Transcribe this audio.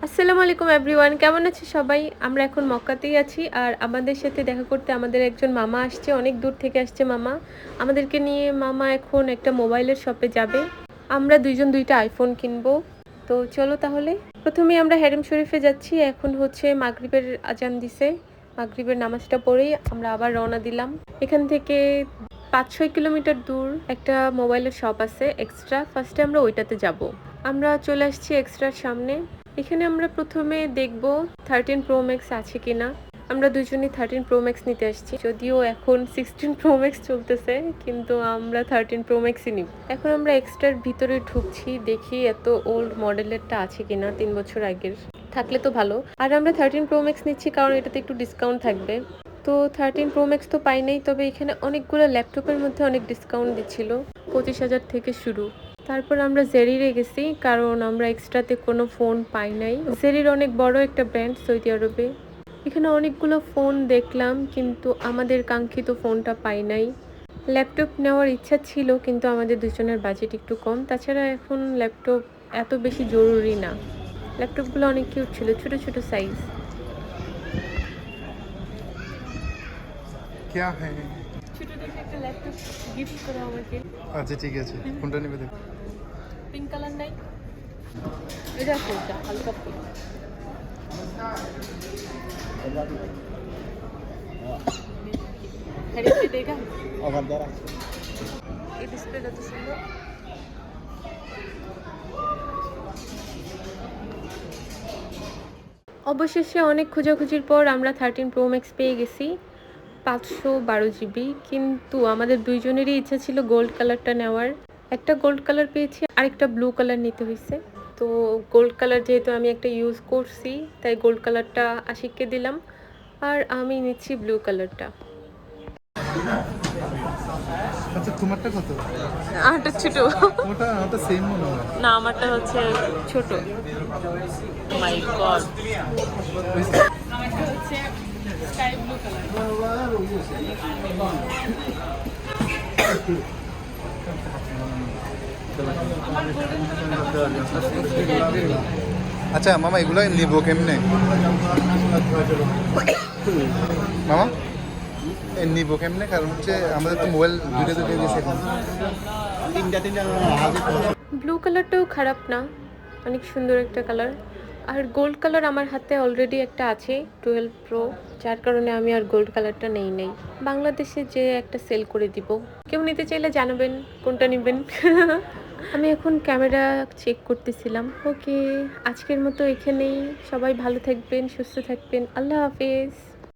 আসসালামু আলাইকুম এভরিওয়ান, কেমন আছে সবাই? আমরা এখন মক্কাতেই আছি আর আমাদের সাথে দেখা করতে আমাদের একজন মামা আসছে, অনেক দূর থেকে আসছে মামা। আমাদেরকে নিয়ে মামা এখন একটা মোবাইলের শপে যাবে। আমরা দুইজন দুইটা আইফোন কিনবো। তো চলো তাহলে। প্রথমেই আমরা হেরেম শরীফে যাচ্ছি। এখন হচ্ছে মাগরিবের আজান দিছে। মাগরিবের নামাজটা পড়েই আমরা আবার রওনা দিলাম। এখান থেকে 5-6 কিলোমিটার দূর একটা মোবাইলের শপ আছে এক্সট্রা। ফার্স্টে আমরা ওইটাতে যাব। আমরা চলে আসছি এক্সট্রার সামনে। এখানে আমরা প্রথমে দেখব 13 প্রো ম্যাক্স আছে কিনা। আমরা দুজনেই 13 প্রো ম্যাক্স নিতে আসছি, যদিও এখন 16 প্রো ম্যাক্স চলতেছে, কিন্তু আমরা 13 প্রো ম্যাক্সই নিব। এখন আমরা এক্সট্রার ভিতরে ঢুকছি, দেখি এত ওল্ড মডেলেরটা আছে কিনা, 3 বছর আগের থাকলে তো ভালো। আর আমরা 13 প্রো ম্যাক্স নিচ্ছি কারণ এটাতে একটু ডিসকাউন্ট থাকবে। তো 13 প্রো ম্যাক্স তো পাই নাই, তবে এখানে অনেকগুলো ল্যাপটপের মধ্যে অনেক ডিসকাউন্ট দিচ্ছিল, 25,000 থেকে শুরু। তারপর আমরা জেরিরে গেছি কারণ আমরা এক্সট্রাতে কোনো ফোন পাই নাই। জেরির অনেক বড় একটা ব্র্যান্ড সৌদি আরবে। এখানে অনেকগুলো ফোন দেখলাম কিন্তু আমাদের কাঙ্ক্ষিত ফোনটা পাই নাই। ল্যাপটপ নেওয়ার ইচ্ছা ছিল কিন্তু আমাদের দুজনের বাজেট একটু কম। তাছাড়া এখন ল্যাপটপ এত বেশি জরুরি না। ল্যাপটপগুলো অনেক কিউট ছিল, ছোট ছোট সাইজ। क्या है? ছোট দেখে একটা ল্যাপটপ গিফট করো আমাকে। আচ্ছা ঠিক আছে, কোনটা নেবে দেখো। পিঙ্ক কালার নাই? এটা কোনটা? হালকা পিঙ্ক। खरीद देगा এই ডিসপ্লেটা তো সুন্দর। অবশেষে অনেক খোঁজাখুঁজির পর আমরা 13 প্রো ম্যাক্স পেয়ে গেছি, 512 জিবি। কিন্তু আমাদের দুইজনেরই ইচ্ছা ছিল গোল্ড কালারটা নেওয়ার। একটা গোল্ড কালার পেয়েছি, আরেকটা ব্লু কালার নিতে হয়েছে। তো গোল্ড কালার যেহেতু আমি একটা ইউজ করছি, তাই গোল্ড কালারটা আশিককে দিলাম, আর আমি নিচ্ছি ব্লু কালারটা। আচ্ছা তোমারটা কত? আমারটা ছোট। ওটা সেম মনে হয়। না, আমারটা হচ্ছে ছোট। মাই গড। আমারটা হচ্ছে স্কাই ব্লু কালার। আচ্ছা মামা, এগুলো নিবো কেমনে মামা? নিবো কেমনে? কারণ হচ্ছে আমাদের তো মোবাইল দুইটা দুটো দিয়েছে এখন। ব্লু কালারটাও খারাপ না, অনেক সুন্দর একটা কালার। আর গোল্ড কালার আমার হাতে অলরেডি একটা আছে 12 প্রো, যার কারণে আমি আর গোল্ড কালারটা নেই। বাংলাদেশে যে একটা সেল করে দিব, কেউ নিতে চাইলে জানাবেন কোনটা নেবেন। আমি এখন ক্যামেরা চেক করতেছিলাম। ওকে, আজকের মতো এখানেই। সবাই ভালো থাকবেন, সুস্থ থাকবেন। আল্লাহ হাফেজ।